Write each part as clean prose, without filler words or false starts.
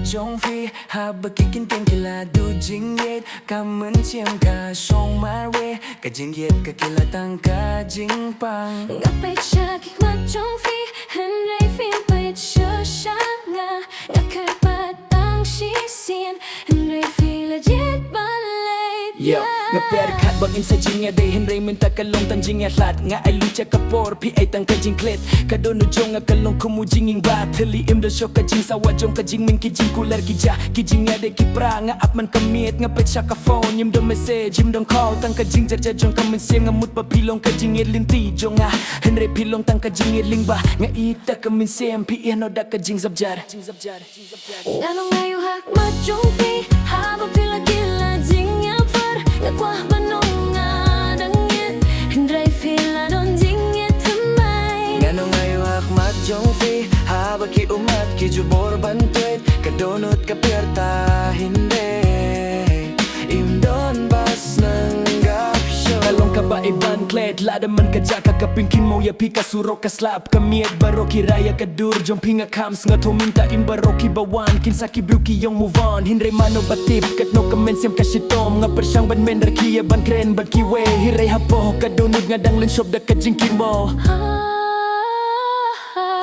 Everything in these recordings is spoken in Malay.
中飞，哈巴给跟天给拉都经验，卡门前卡上马尾，卡经验卡给拉当卡经棒。Ngapay siya kikmadjong fi Henry fin payat siya siya nga Nakapatang sisin Henry fi legit balay Yo, ngapir kat bangin sa jingya day Henry minta kalong tan jingya lat Nga ay lucha kapor pi ay tang kajing klit Kadono jong nga kalong kumujinging bat Hali im do show kajing sawa jong kajing min kijing kular kija Kijing nga day kipra nga ap man kamit Nga pet siya ka phone Yim do message yim dong call Tang kajing jarja jong kamin siyem Nga mut pa pilong kajing linti jong nga Henry pilong tang kajing lingba Nga ita kamin siyem pi ano da kajing zabjar Ngano ngayo hakmadjong fi Habang pila gila jingya far Nakwah banong nga dangit Henry fila don jingya tamay Ngano ngayo hakmat jong fi Haba ki umat ki jubor bantuit Kadonot kapirta hindi Imdon bas ng gapsyo Kalong ka ba iban klet Lada man ka dya kakapingkin mo Yapi ka surok ka slap Kamiet baro ki raya ka dur Jom pinga kams Nga tuminta imbaro ki bawan Kinsa ki biu ki yung move on Hinray mano batip Kat no kamen siyam ka shitom Nga persyang ban men Rakiya ban kren ban kiwe Hiray hapo Kadonot nga dang lensyop Da ka jingki mo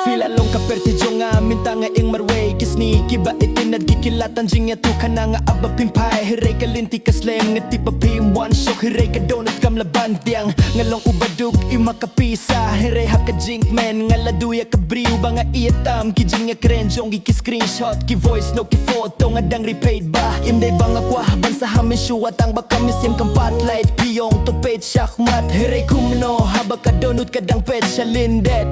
Fila long kaperte jonga minta nga ing marway Kisni kiba itinad kikilatan jingya tu kana nga aba pimpay Hiray ka linti ka slam nga tipa pim one shock Hiray ka donut kam laban tiang Nga long ubaduk ima kapisa Hiray haka jink man nga laduya ka briw ba nga iatam Kijing nga kren jong ki screenshot Ki voice no ki photo nga dang repaid ba Imday ba nga kwa ban sa hamin syuat ang baka misim kang spotlight Piyong to page shakmat Hiray kumno haba ka donut ka dang pet siya lindet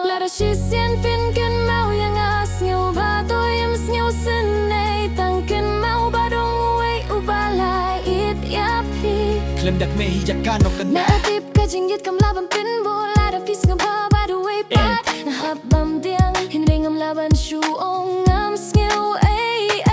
Lara shisien fin kan mau yang as ngeu ba to yam ngeu senay tang kan mau ba dong way ubalay it yapi Klemdak me hijakano ka na Naatip ka jinggit kam laban pinbol Lara fis ngam ha ba do way pat Nahabam tiang hinring ngam laban shuong ngam ngeu ay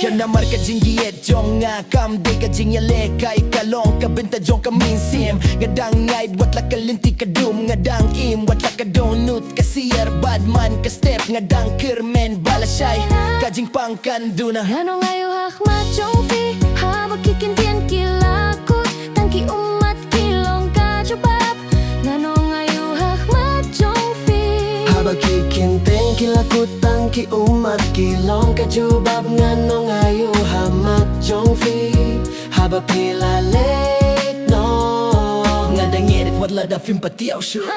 Yan namar ka jinggiet jong nga kam de ka jingya lekay kalong ka benta jong ka minsim Ngadang ngaid wat la ka linti ka dum Ngadang im wat la ka donut ka siyer badman ka step Ngadang kirmen balasay ka jing pangkanduna Ngano ngayo hakmadjong fi Haba kikintian kilakot Tangki umat kilong kajubab Ngano ngayo hakmadjong fi Haba kikinteng kilakutang ki umat kilong kajubab Ngano ngayo hamat jong fi Haba pila late no Ngadang edit wat la da film patiaw sure